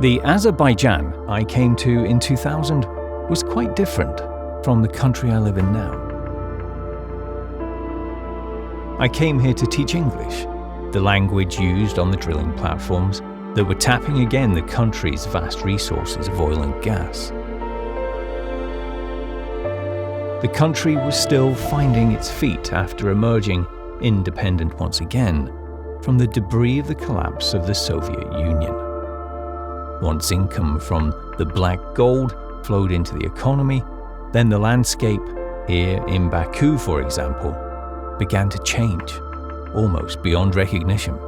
The Azerbaijan I came to in 2000 was quite different from the country I live in now. I came here to teach English, the language used on the drilling platforms that were tapping again the country's vast resources of oil and gas. The country was still finding its feet after emerging, independent once again, from the debris of the collapse of the Soviet Union. Once income from the black gold flowed into the economy, then the landscape, here in Baku for example, began to change, almost beyond recognition.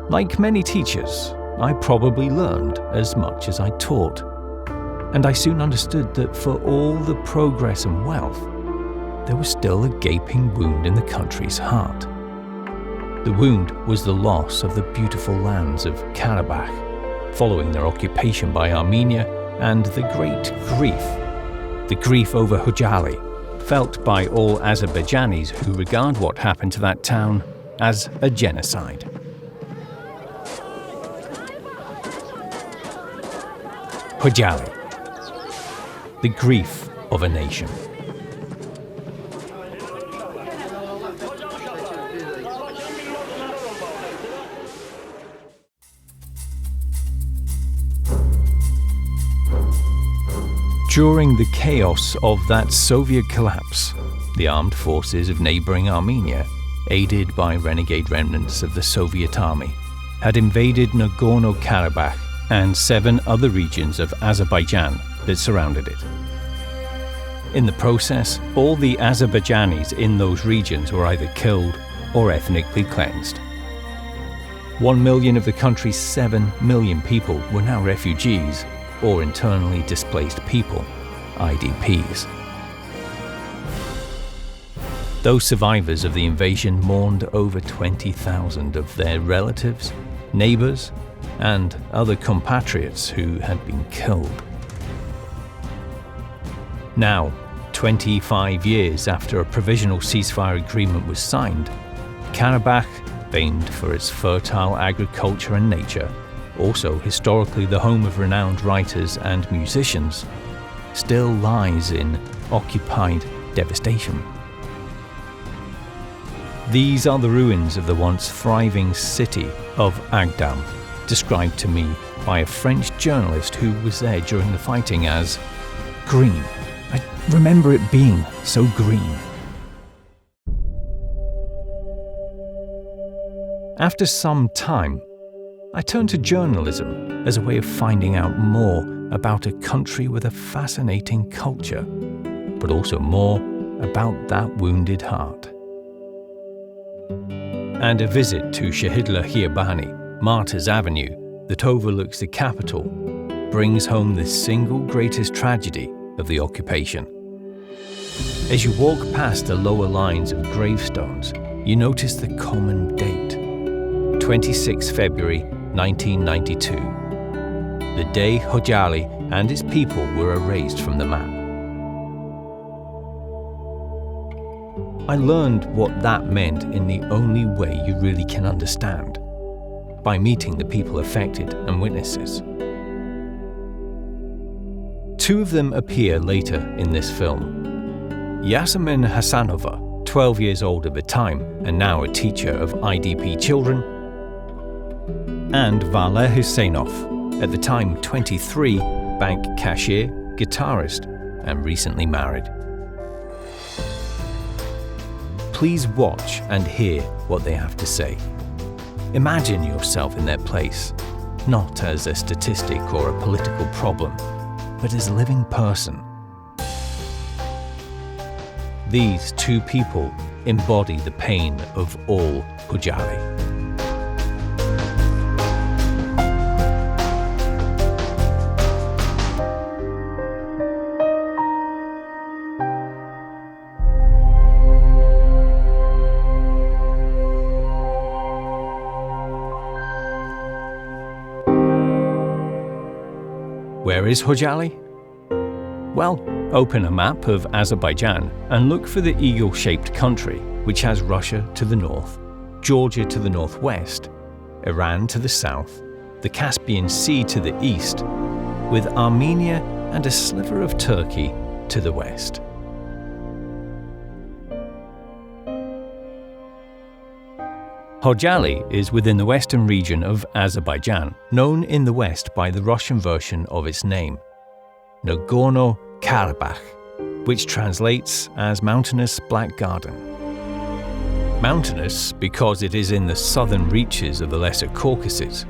Like many teachers, I probably learned as much as I taught, and I soon understood that for all the progress and wealth, there was still a gaping wound in the country's heart. The wound was the loss of the beautiful lands of Qarabağ, following their occupation by Armenia, and the grief over KHOJALY, felt by all Azerbaijanis who regard what happened to that town as a genocide. KHOJALY, the grief of a nation. During the chaos of that Soviet collapse, the armed forces of neighboring Armenia, aided by renegade remnants of the Soviet army, had invaded Nagorno-Karabakh and 7 other regions of Azerbaijan that surrounded it. In the process, all the Azerbaijanis in those regions were either killed or ethnically cleansed. 1 million of the country's 7 million people were now refugees, or internally displaced people, IDPs. Those survivors of the invasion mourned over 20,000 of their relatives, neighbours, and other compatriots who had been killed. Now, 25 years after a provisional ceasefire agreement was signed, Karabakh, famed for its fertile agriculture and nature, also historically the home of renowned writers and musicians, still lies in occupied devastation. These are the ruins of the once thriving city of Agdam, described to me by a French journalist who was there during the fighting as green. I remember it being so green. After some time, I turned to journalism as a way of finding out more about a country with a fascinating culture, but also more about that wounded heart. And a visit to Shahidla Khiyabani, Martyrs Avenue, that overlooks the capital, brings home the single greatest tragedy of the occupation. As you walk past the lower lines of gravestones, you notice the common date, 26 February 1992, the day KHOJALY and its people were erased from the map. I learned what that meant in the only way you really can understand, by meeting the people affected and witnesses. 2 of them appear later in this film. Yasemin Hasanova, 12 years old at the time and now a teacher of IDP children, and Valeh Husseinov, at the time 23, bank cashier, guitarist, and recently married. Please watch and hear what they have to say. Imagine yourself in their place, not as a statistic or a political problem, but as a living person. These 2 people embody the pain of all KHOJALY. Where is KHOJALY? Well, open a map of Azerbaijan and look for the eagle-shaped country, which has Russia to the north, Georgia to the northwest, Iran to the south, the Caspian Sea to the east, with Armenia and a sliver of Turkey to the west. KHOJALY is within the western region of Azerbaijan, known in the west by the Russian version of its name, Nagorno-Karabakh, which translates as Mountainous Black Garden. Mountainous because it is in the southern reaches of the Lesser Caucasus.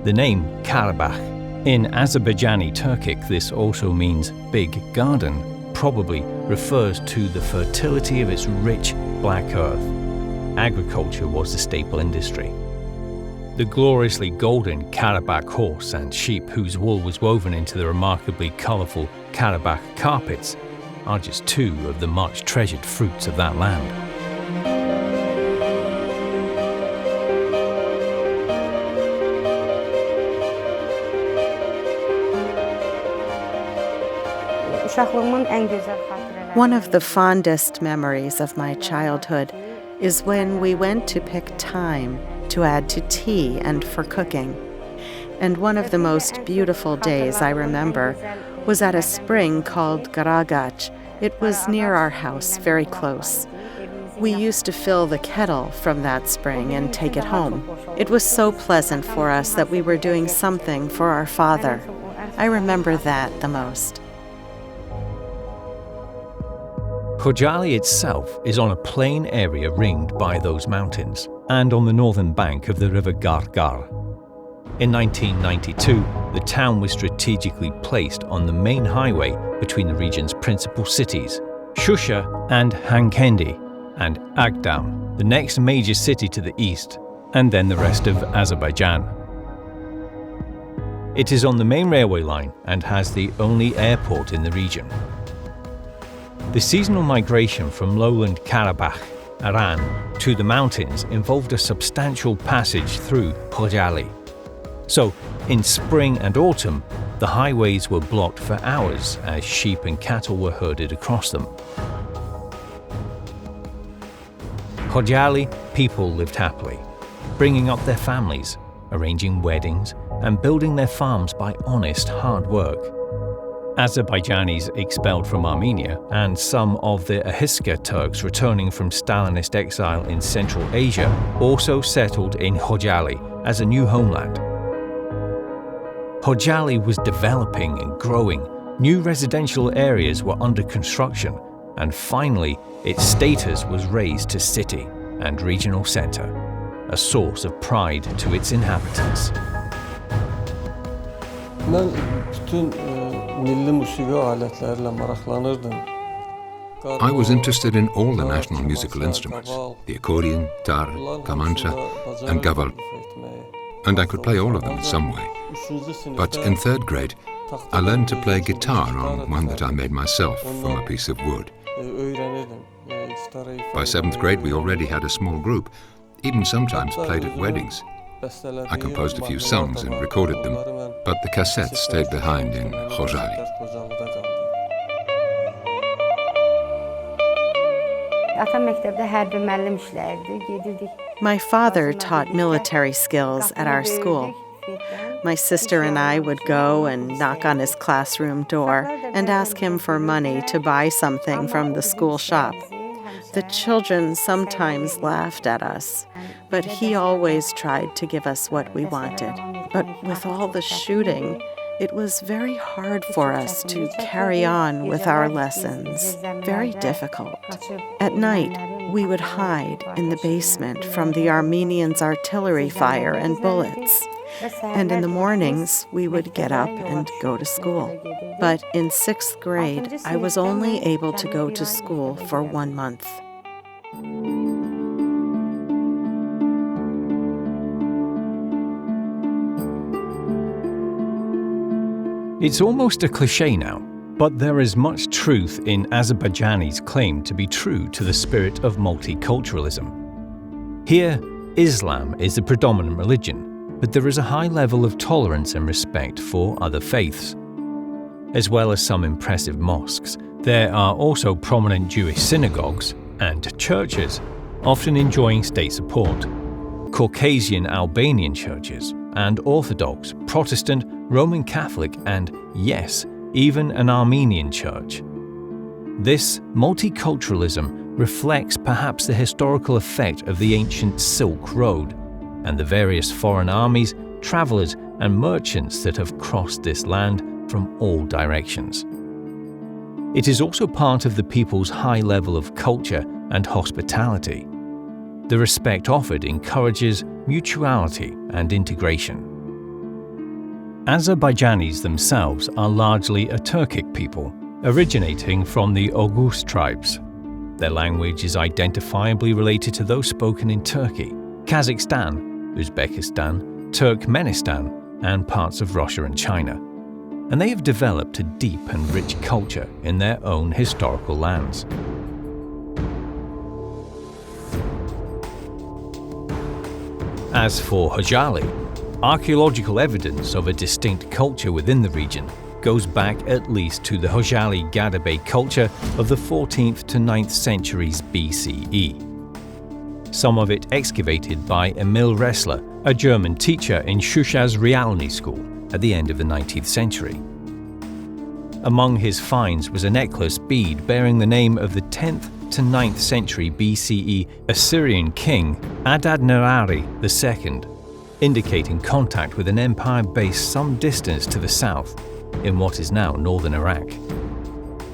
The name Karabakh. In Azerbaijani Turkic, this also means big garden, probably refers to the fertility of its rich black earth. Agriculture was the staple industry. The gloriously golden Karabakh horse and sheep, whose wool was woven into the remarkably colourful Karabakh carpets, are just two of the much treasured fruits of that land. One of the fondest memories of my childhood is when we went to pick thyme to add to tea and for cooking. And one of the most beautiful days I remember was at a spring called Garagach. It was near our house, very close. We used to fill the kettle from that spring and take it home. It was so pleasant for us that we were doing something for our father. I remember that the most. KHOJALY itself is on a plain area ringed by those mountains and on the northern bank of the river Gargar. In 1992, the town was strategically placed on the main highway between the region's principal cities, Shusha and Hankendi, and Agdam, the next major city to the east, and then the rest of Azerbaijan. It is on the main railway line and has the only airport in the region. The seasonal migration from lowland Karabakh, Aran, to the mountains involved a substantial passage through KHOJALY. So, in spring and autumn, the highways were blocked for hours as sheep and cattle were herded across them. KHOJALY people lived happily, bringing up their families, arranging weddings, and building their farms by honest hard work. Azerbaijanis expelled from Armenia and some of the Ahiska Turks returning from Stalinist exile in Central Asia also settled in KHOJALY as a new homeland. KHOJALY was developing and growing, new residential areas were under construction, and finally its status was raised to city and regional centre, a source of pride to its inhabitants. I was interested in all the national musical instruments, the accordion, tar, kamancha, and gaval, and I could play all of them in some way. But in third grade, I learned to play guitar on one that I made myself from a piece of wood. By seventh grade, we already had a small group, even sometimes played at weddings. I composed a few songs and recorded them, but the cassettes stayed behind in KHOJALY. My father taught military skills at our school. My sister and I would go and knock on his classroom door and ask him for money to buy something from the school shop. The children sometimes laughed at us, but he always tried to give us what we wanted. But with all the shooting, it was very hard for us to carry on with our lessons. Very difficult. At night, we would hide in the basement from the Armenians' artillery fire and bullets. And in the mornings, we would get up and go to school. But in sixth grade, I was only able to go to school for 1 month. It's almost a cliché now, but there is much truth in Azerbaijani's claim to be true to the spirit of multiculturalism. Here, Islam is the predominant religion, but there is a high level of tolerance and respect for other faiths. As well as some impressive mosques, there are also prominent Jewish synagogues and churches, often enjoying state support. Caucasian Albanian churches, and Orthodox, Protestant, Roman Catholic, and, yes, even an Armenian church. This multiculturalism reflects perhaps the historical effect of the ancient Silk Road and the various foreign armies, travelers, and merchants that have crossed this land from all directions. It is also part of the people's high level of culture and hospitality. The respect offered encourages mutuality and integration. Azerbaijanis themselves are largely a Turkic people, originating from the Oghuz tribes. Their language is identifiably related to those spoken in Turkey, Kazakhstan, Uzbekistan, Turkmenistan, and parts of Russia and China, and they have developed a deep and rich culture in their own historical lands. As for KHOJALY, archaeological evidence of a distinct culture within the region goes back at least to the KHOJALY Gadabe culture of the 14th to 9th centuries BCE. Some of it excavated by Emil Ressler, a German teacher in Shusha's Realny school at the end of the 19th century. Among his finds was a necklace bead bearing the name of the 10th to 9th century BCE Assyrian king Adad-nirari II, indicating contact with an empire based some distance to the south, in what is now northern Iraq.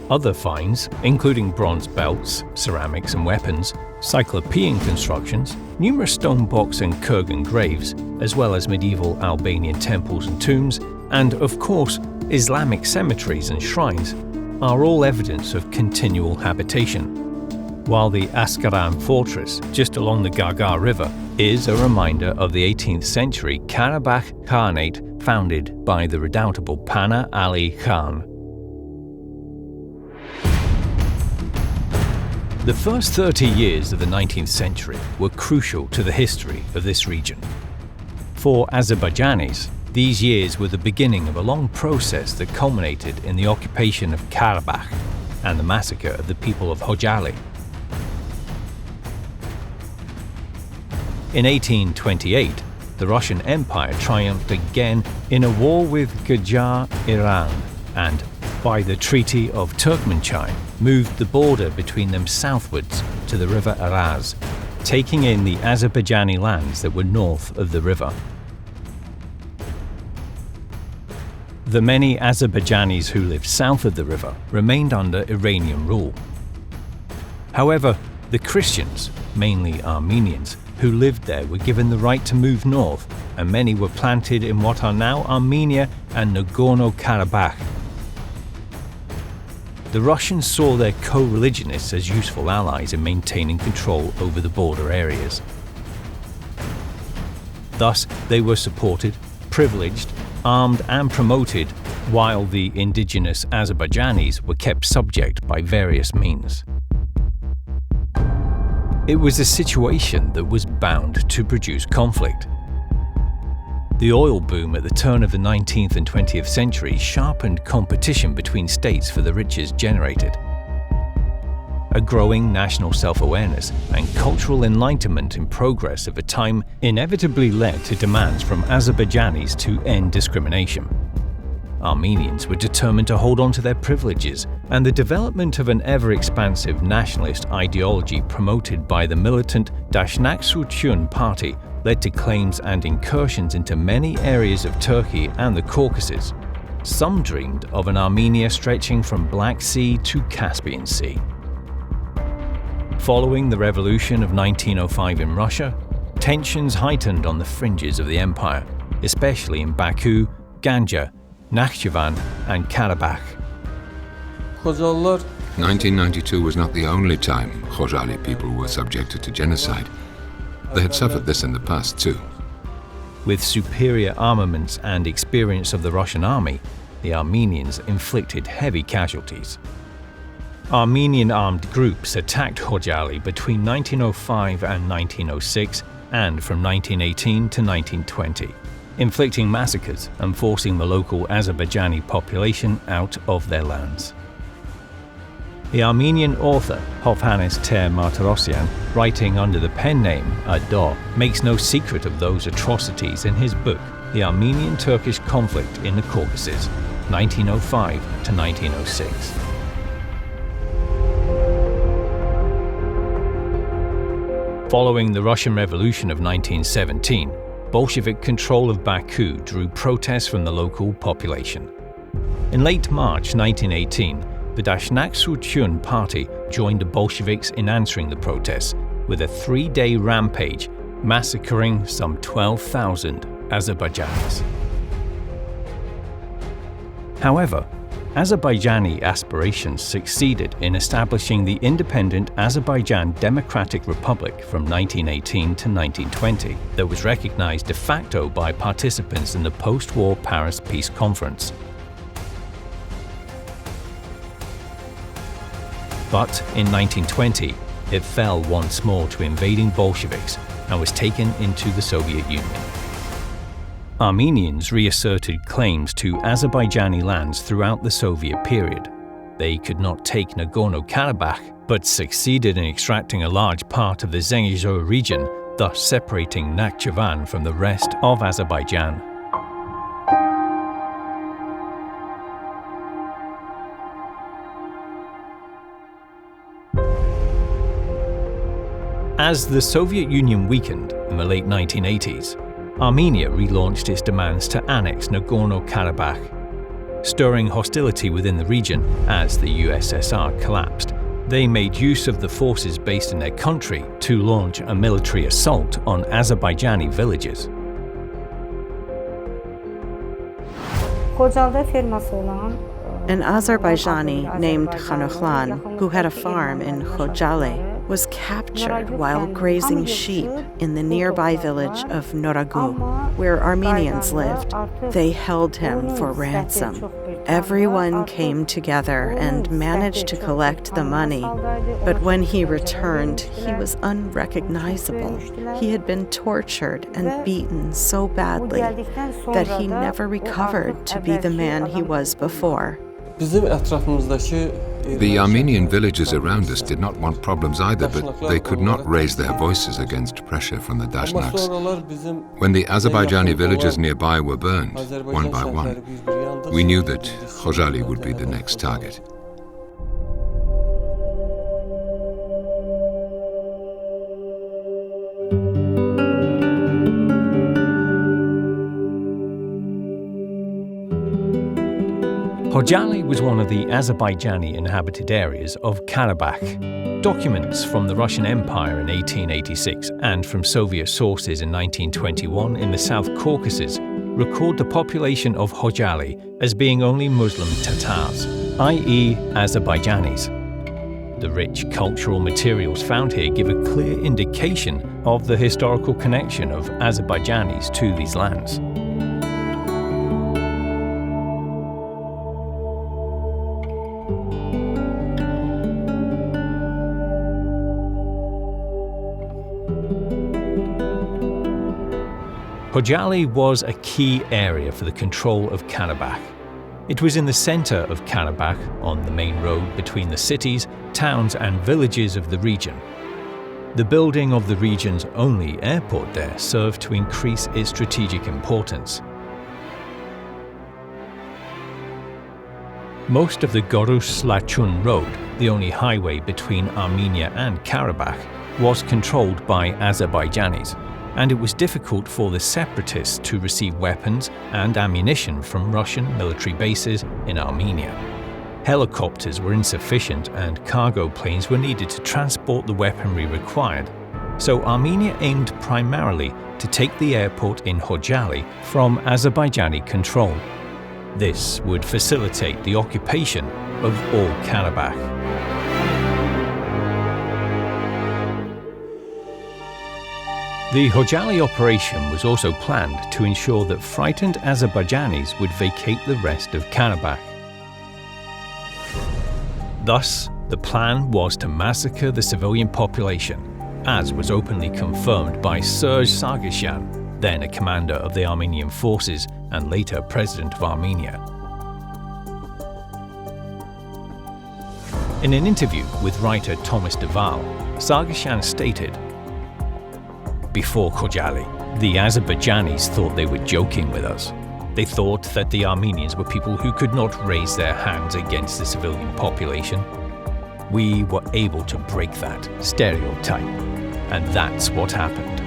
Other finds, including bronze belts, ceramics and weapons, Cyclopean constructions, numerous stone blocks and Kurgan graves, as well as medieval Albanian temples and tombs, and, of course, Islamic cemeteries and shrines, are all evidence of continual habitation, while the Askaran fortress, just along the Gagar River, is a reminder of the 18th century Karabakh Khanate founded by the redoubtable Pana Ali Khan. The first 30 years of the 19th century were crucial to the history of this region. For Azerbaijanis, these years were the beginning of a long process that culminated in the occupation of Karabakh and the massacre of the people of KHOJALY. In 1828, the Russian Empire triumphed again in a war with Qajar Iran, and by the Treaty of Turkmenchay, moved the border between them southwards to the river Araz, taking in the Azerbaijani lands that were north of the river. The many Azerbaijanis who lived south of the river remained under Iranian rule. However, the Christians, mainly Armenians, who lived there were given the right to move north, and many were planted in what are now Armenia and Nagorno-Karabakh. The Russians saw their co-religionists as useful allies in maintaining control over the border areas. Thus, they were supported, privileged, armed and promoted, while the indigenous Azerbaijanis were kept subject by various means. It was a situation that was bound to produce conflict. The oil boom at the turn of the 19th and 20th centuries sharpened competition between states for the riches generated. A growing national self-awareness and cultural enlightenment in progress of a time inevitably led to demands from Azerbaijanis to end discrimination. Armenians were determined to hold on to their privileges, and the development of an ever-expansive nationalist ideology promoted by the militant Dashnaksutyun party led to claims and incursions into many areas of Turkey and the Caucasus. Some dreamed of an Armenia stretching from Black Sea to Caspian Sea. Following the revolution of 1905 in Russia, tensions heightened on the fringes of the empire, especially in Baku, Ganja, Nakhchivan and Karabakh. 1992 was not the only time KHOJALY people were subjected to genocide. They had suffered this in the past too. With superior armaments and experience of the Russian army, the Armenians inflicted heavy casualties. Armenian armed groups attacked KHOJALY between 1905 and 1906 and from 1918 to 1920. Inflicting massacres and forcing the local Azerbaijani population out of their lands. The Armenian author Hovhannes Ter Martirosyan, writing under the pen name Ado, makes no secret of those atrocities in his book the Armenian-Turkish conflict in the Caucasus, 1905 to 1906. Following the Russian Revolution of 1917, Bolshevik control of Baku drew protests from the local population. In late March 1918, the Dashnak-Sutyun party joined the Bolsheviks in answering the protests with a 3-day rampage, massacring some 12,000 Azerbaijanis. However, Azerbaijani aspirations succeeded in establishing the independent Azerbaijan Democratic Republic from 1918 to 1920 that was recognized de facto by participants in the post-war Paris Peace Conference. But in 1920, it fell once more to invading Bolsheviks and was taken into the Soviet Union. Armenians reasserted claims to Azerbaijani lands throughout the Soviet period. They could not take Nagorno-Karabakh, but succeeded in extracting a large part of the Zengezur region, thus separating Nakhchivan from the rest of Azerbaijan. As the Soviet Union weakened in the late 1980s, Armenia relaunched its demands to annex Nagorno-Karabakh. Stirring hostility within the region as the USSR collapsed, they made use of the forces based in their country to launch a military assault on Azerbaijani villages. An Azerbaijani named Khanoklan, who had a farm in KHOJALY, was captured while grazing sheep in the nearby village of Noragu, where Armenians lived. They held him for ransom. Everyone came together and managed to collect the money, but when he returned, he was unrecognizable. He had been tortured and beaten so badly that he never recovered to be the man he was before. The Armenian villages around us did not want problems either, but they could not raise their voices against pressure from the Dashnaks. When the Azerbaijani villages nearby were burned, one by one, we knew that KHOJALY would be the next target. KHOJALY was one of the Azerbaijani inhabited areas of Karabakh. Documents from the Russian Empire in 1886 and from Soviet sources in 1921 in the South Caucasus record the population of KHOJALY as being only Muslim Tatars, i.e. Azerbaijanis. The rich cultural materials found here give a clear indication of the historical connection of Azerbaijanis to these lands. KHOJALY was a key area for the control of Karabakh. It was in the center of Karabakh, on the main road between the cities, towns and villages of the region. The building of the region's only airport there served to increase its strategic importance. Most of the Gorush-Slachun road, the only highway between Armenia and Karabakh, was controlled by Azerbaijanis, and it was difficult for the separatists to receive weapons and ammunition from Russian military bases in Armenia. Helicopters were insufficient and cargo planes were needed to transport the weaponry required, so Armenia aimed primarily to take the airport in KHOJALY from Azerbaijani control. This would facilitate the occupation of all Karabakh. The KHOJALY operation was also planned to ensure that frightened Azerbaijanis would vacate the rest of Karabakh. Thus, the plan was to massacre the civilian population, as was openly confirmed by Serge Sargsyan, then a commander of the Armenian forces and later president of Armenia. In an interview with writer Thomas de Waal, Sargsyan stated, "Before KHOJALY, The Azerbaijanis thought they were joking with us. They thought that the Armenians were people who could not raise their hands against the civilian population. We were able to break that stereotype, and that's what happened.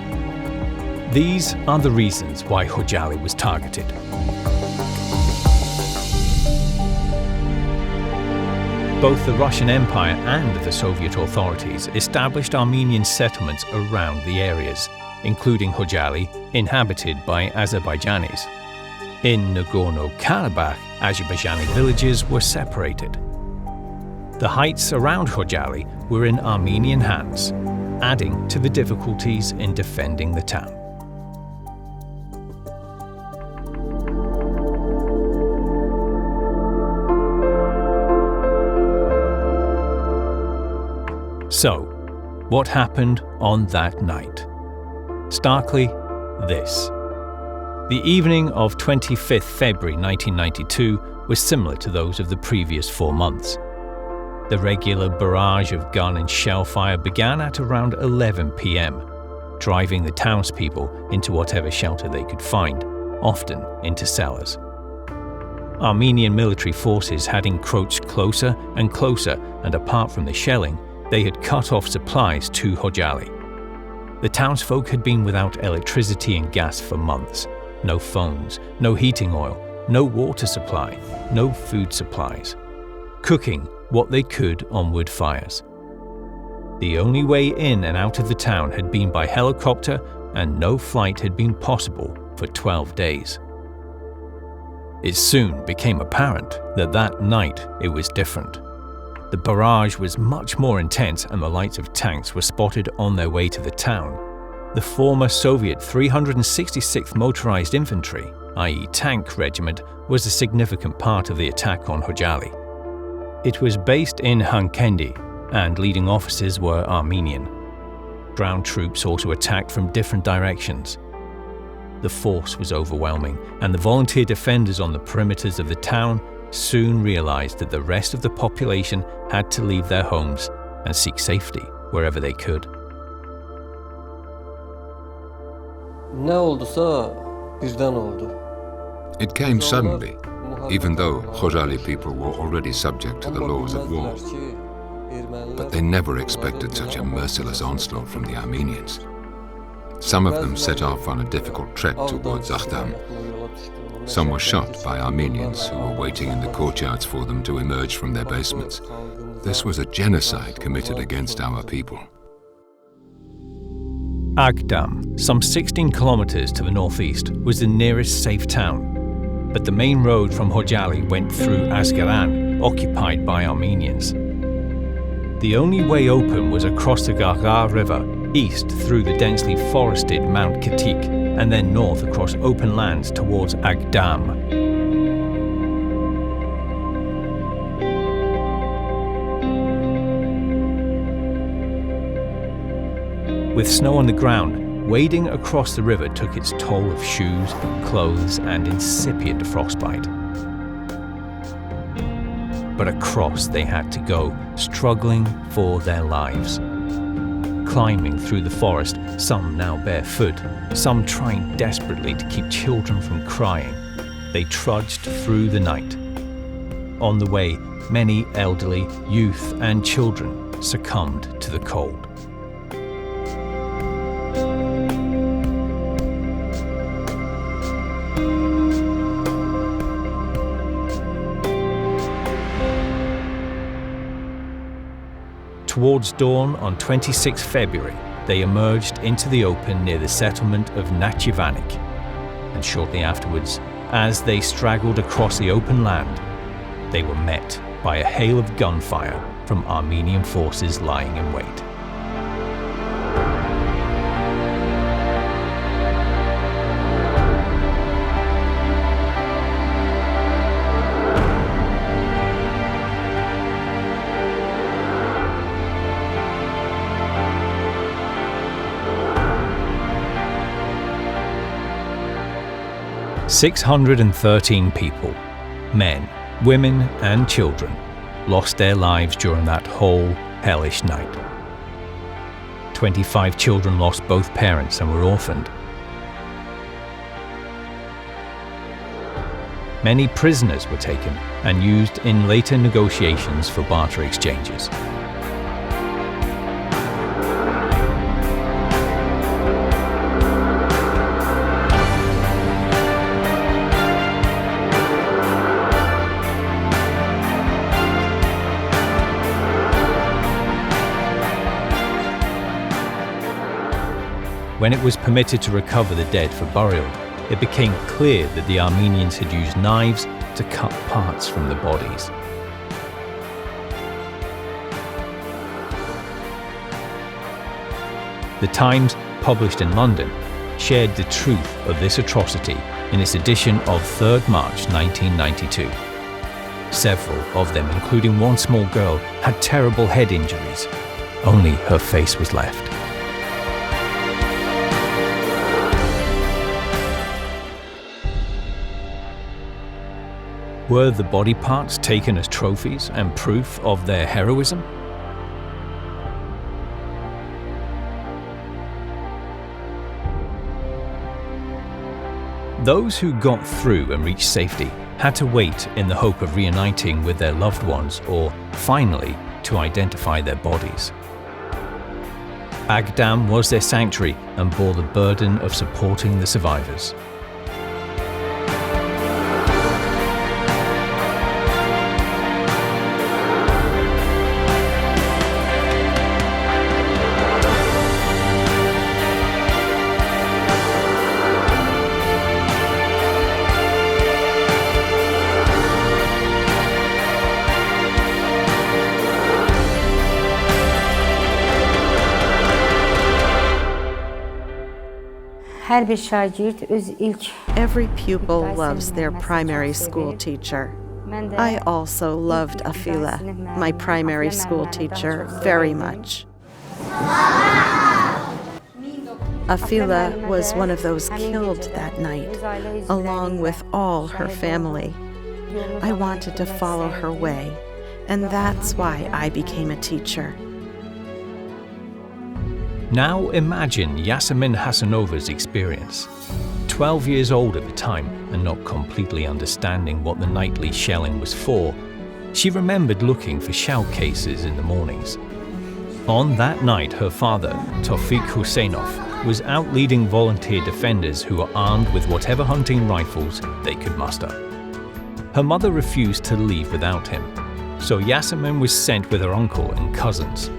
These are the reasons why KHOJALY was targeted. Both the Russian Empire and the Soviet authorities established Armenian settlements around the areas, including KHOJALY, inhabited by Azerbaijanis. In Nagorno-Karabakh, Azerbaijani villages were separated. The heights around KHOJALY were in Armenian hands, adding to the difficulties in defending the town. So, what happened on that night? Starkly, this. The evening of 25th February 1992 was similar to those of the previous 4 months. The regular barrage of gun and shell fire began at around 11 p.m, driving the townspeople into whatever shelter they could find, often into cellars. Armenian military forces had encroached closer and closer, and apart from the shelling, they had cut off supplies to KHOJALY. The townsfolk had been without electricity and gas for months. No phones, no heating oil, no water supply, no food supplies. Cooking what they could on wood fires. The only way in and out of the town had been by helicopter, and no flight had been possible for 12 days. It soon became apparent that that night it was different. The barrage was much more intense, and the lights of tanks were spotted on their way to the town. The former Soviet 366th Motorized Infantry, i.e. Tank Regiment, was a significant part of the attack on KHOJALY. It was based in Hankendi, and leading officers were Armenian. Ground troops also attacked from different directions. The force was overwhelming, and the volunteer defenders on the perimeters of the town soon realized that the rest of the population had to leave their homes and seek safety wherever they could. It came suddenly, even though KHOJALY people were already subject to the laws of war. But they never expected such a merciless onslaught from the Armenians. Some of them set off on a difficult trek towards Aghdam. Some were shot by Armenians who were waiting in the courtyards for them to emerge from their basements. This was a genocide committed against our people. Aghdam, some 16 kilometers to the northeast, was the nearest safe town. But the main road from KHOJALY went through Asgaran, occupied by Armenians. The only way open was across the Gargar River, east through the densely forested Mount Katik, and then north across open lands towards Aghdam. With snow on the ground, wading across the river took its toll of shoes, clothes, and incipient frostbite. But across they had to go, struggling for their lives. Climbing through the forest, some now barefoot, some trying desperately to keep children from crying, they trudged through the night. On the way, many elderly, youth, and children succumbed to the cold. Towards dawn on 26 February, they emerged into the open near the settlement of Nachivanik. And shortly afterwards, as they straggled across the open land, they were met by a hail of gunfire from Armenian forces lying in wait. "613 people, men, women, and children, lost their lives during that whole hellish night. 25 children lost both parents and were orphaned. Many prisoners were taken and used in later negotiations for barter exchanges. When it was permitted to recover the dead for burial, it became clear that the Armenians had used knives to cut parts from the bodies. The Times, published in London, shared the truth of this atrocity in its edition of 3rd March 1992. Several of them, including one small girl, had terrible head injuries. Only her face was left. Were the body parts taken as trophies and proof of their heroism? Those who got through and reached safety had to wait in the hope of reuniting with their loved ones or, finally, to identify their bodies. Agdam was their sanctuary and bore the burden of supporting the survivors. Every pupil loves their primary school teacher. I also loved Afila, my primary school teacher, very much. Afila was one of those killed that night, along with all her family. I wanted to follow her way, and that's why I became a teacher. Now imagine Yasemin Hasanova's experience. 12 years old at the time and not completely understanding what the nightly shelling was for, she remembered looking for shell cases in the mornings. On that night, her father, Tawfiq Husseinov, was out leading volunteer defenders who were armed with whatever hunting rifles they could muster. Her mother refused to leave without him, so Yasemin was sent with her uncle and cousins.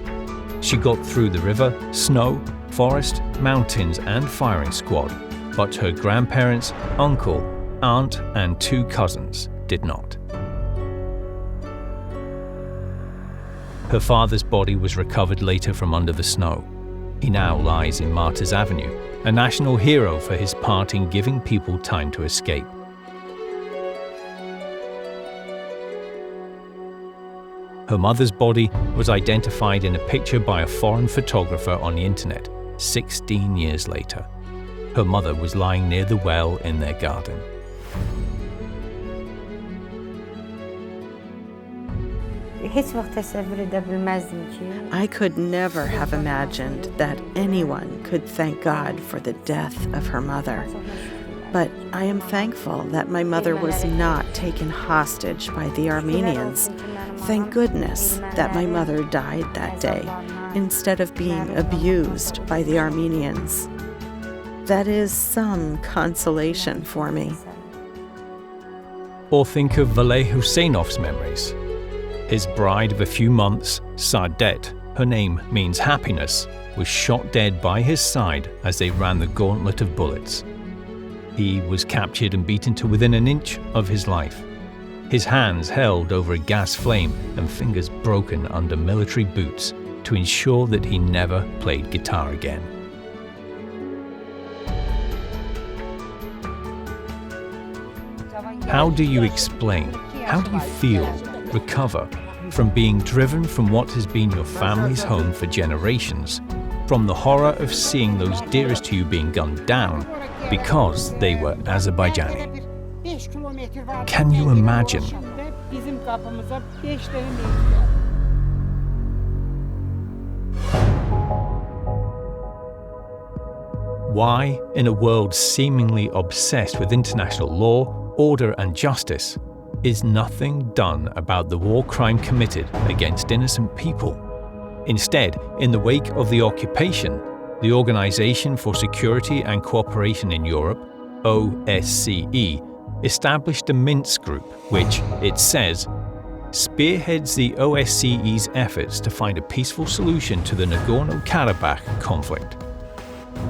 She got through the river, snow, forest, mountains, and firing squad, but her grandparents, uncle, aunt, and 2 cousins did not. Her father's body was recovered later from under the snow. He now lies in Martyrs Avenue, a national hero for his part in giving people time to escape. Her mother's body was identified in a picture by a foreign photographer on the internet 16 years later. Her mother was lying near the well in their garden. I could never have imagined that anyone could thank God for the death of her mother. But I am thankful that my mother was not taken hostage by the Armenians. Thank goodness that my mother died that day instead of being abused by the Armenians. That is some consolation for me. Or think of Valeh Husseinov's memories. His bride of a few months, Saadet, her name means happiness, was shot dead by his side as they ran the gauntlet of bullets. He was captured and beaten to within an inch of his life. His hands held over a gas flame and fingers broken under military boots to ensure that he never played guitar again. How do you explain, how do you feel, recover from being driven from what has been your family's home for generations, from the horror of seeing those dearest to you being gunned down because they were Azerbaijani? Can you imagine? Why, in a world seemingly obsessed with international law, order and justice, is nothing done about the war crime committed against innocent people. Instead, in the wake of the occupation, the Organization for Security and Cooperation in Europe, OSCE, established a Minsk group which, it says, spearheads the OSCE's efforts to find a peaceful solution to the Nagorno-Karabakh conflict.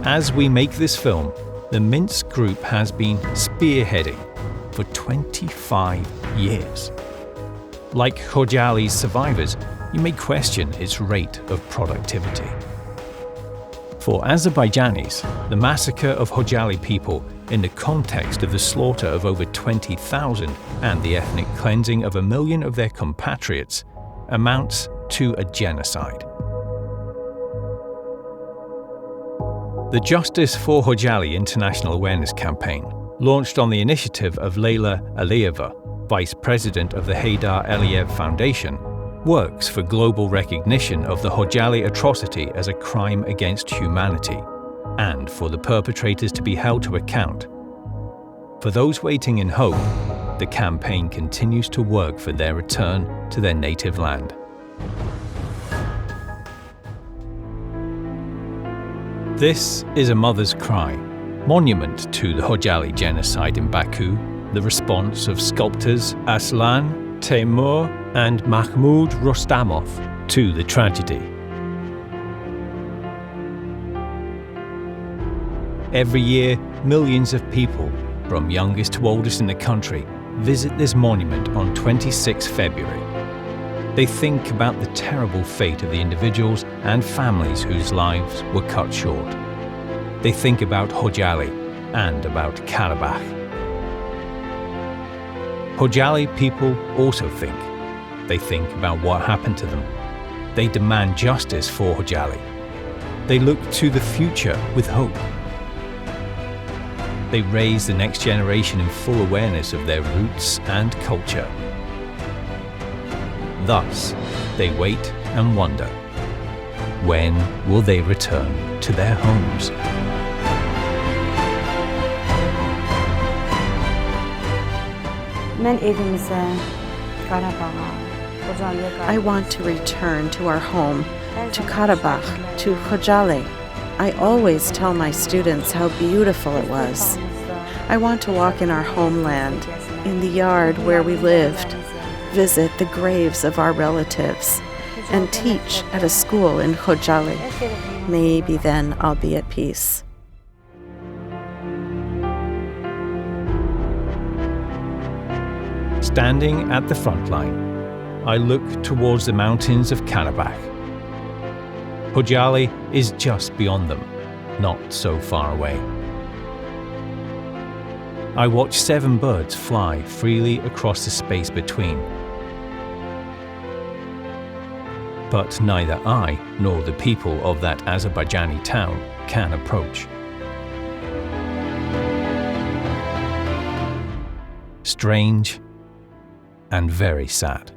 As we make this film, the Minsk group has been spearheading for 25 years. Like KHOJALY's survivors, you may question its rate of productivity. For Azerbaijanis, the massacre of KHOJALY people in the context of the slaughter of over 20,000 and the ethnic cleansing of 1 million of their compatriots amounts to a genocide. The Justice for KHOJALY International Awareness Campaign, launched on the initiative of Leyla Aliyeva, Vice President of the Heydar Aliyev Foundation, works for global recognition of the KHOJALY atrocity as a crime against humanity, and for the perpetrators to be held to account. For those waiting in hope, the campaign continues to work for their return to their native land. This is A Mother's Cry, monument to the KHOJALY genocide in Baku, the response of sculptors Aslan, Teymur, and Mahmoud Rostamov to the tragedy. Every year, millions of people, from youngest to oldest in the country, visit this monument on 26 February. They think about the terrible fate of the individuals and families whose lives were cut short. They think about KHOJALY and about Karabakh. KHOJALY people also think. They think about what happened to them. They demand justice for KHOJALY. They look to the future with hope. They raise the next generation in full awareness of their roots and culture. Thus, they wait and wonder, when will they return to their homes? I want to return to our home, to Qarabağ, to KHOJALY. I always tell my students how beautiful it was. I want to walk in our homeland, in the yard where we lived, visit the graves of our relatives, and teach at a school in KHOJALY. Maybe then I'll be at peace. Standing at the front line, I look towards the mountains of Karabakh. KHOJALY is just beyond them, not so far away. I watch 7 birds fly freely across the space between. But neither I nor the people of that Azerbaijani town can approach. Strange and very sad.